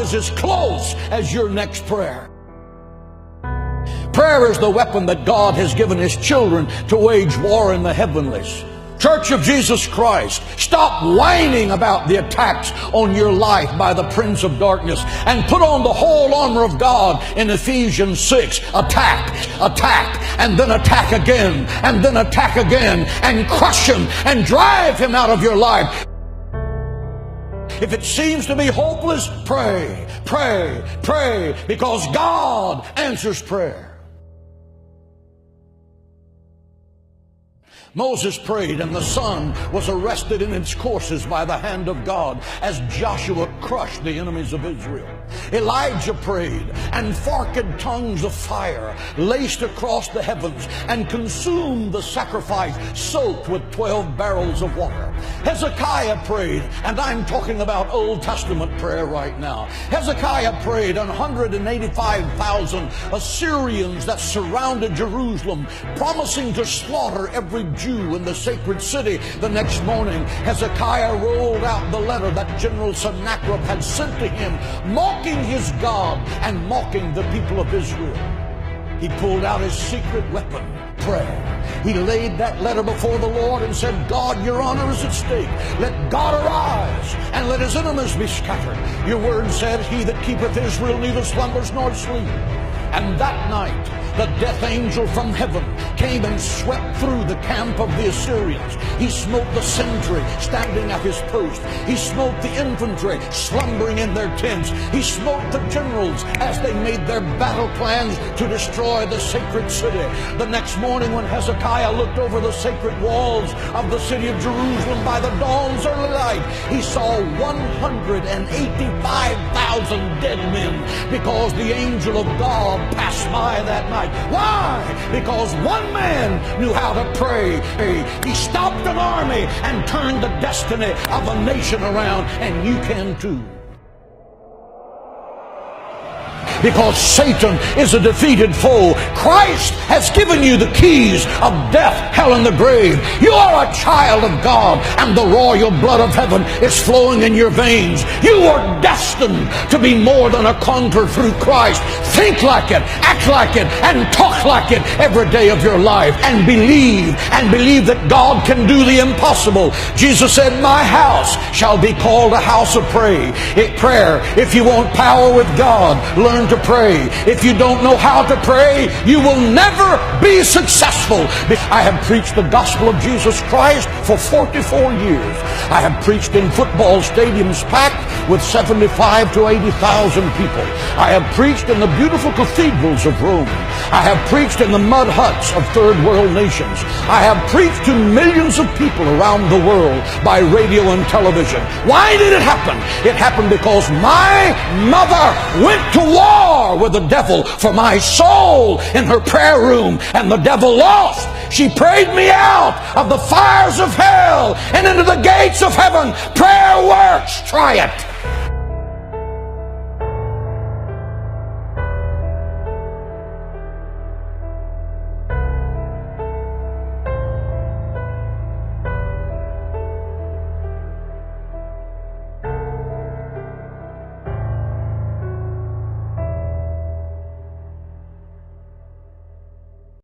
is as close as your next prayer. Prayer is the weapon that God has given His children to wage war in the heavenlies. Church of Jesus Christ, stop whining about the attacks on your life by the prince of darkness and put on the whole armor of God in Ephesians 6. Attack, and then attack again, and then attack again, and crush him and drive him out of your life. If it seems to be hopeless, pray, because God answers prayer. Moses prayed, and the sun was arrested in its courses by the hand of God as Joshua crushed the enemies of Israel. Elijah prayed, and forked tongues of fire laced across the heavens and consumed the sacrifice soaked with 12 barrels of water. Hezekiah prayed, and I'm talking about Old Testament prayer right now. Hezekiah prayed, and 185,000 Assyrians that surrounded Jerusalem, promising to slaughter every Jew in the sacred city. The next morning, Hezekiah rolled out the letter that General Sennacherib had sent to him, mocking his God and mocking the people of Israel. He pulled out his secret weapon, prayer. He laid that letter before the Lord and said, God, your honor is at stake. Let God arise and let his enemies be scattered. Your word said, he that keepeth Israel neither slumbers nor sleep. And that night, the death angel from heaven came and swept through the camp of the Assyrians. He smote the sentry standing at his post. He smote the infantry slumbering in their tents. He smote the generals as they made their battle plans to destroy the sacred city. The next morning, when Hezekiah looked over the sacred walls of the city of Jerusalem by the dawn's early light, he saw 185,000 dead men, because the angel of God passed by that night. Why? Because one man knew how to pray. He stopped an army and turned the destiny of a nation around, and you can too. Because Satan is a defeated foe. Christ has given you the keys of death, hell, and the grave. You are a child of God, and the royal blood of heaven is flowing in your veins. You are destined to be more than a conqueror through Christ. Think like it, act like it, and talk like it every day of your life. And believe that God can do the impossible. Jesus said, my house shall be called a house of prayer. If you want power with God, learn to pray. If you don't know how to pray, you will never be successful. I have preached the gospel of Jesus Christ for 44 years. I have preached in football stadiums packed with 75 to 80,000 people. I have preached in the beautiful cathedrals of Rome. I have preached in the mud huts of third world nations. I have preached to millions of people around the world by radio and television. Why did it happen? It happened because my mother went to war with the devil for my soul in her prayer room, and the devil lost. She prayed me out of the fires of hell and into the gates of heaven. Prayer works. Try it.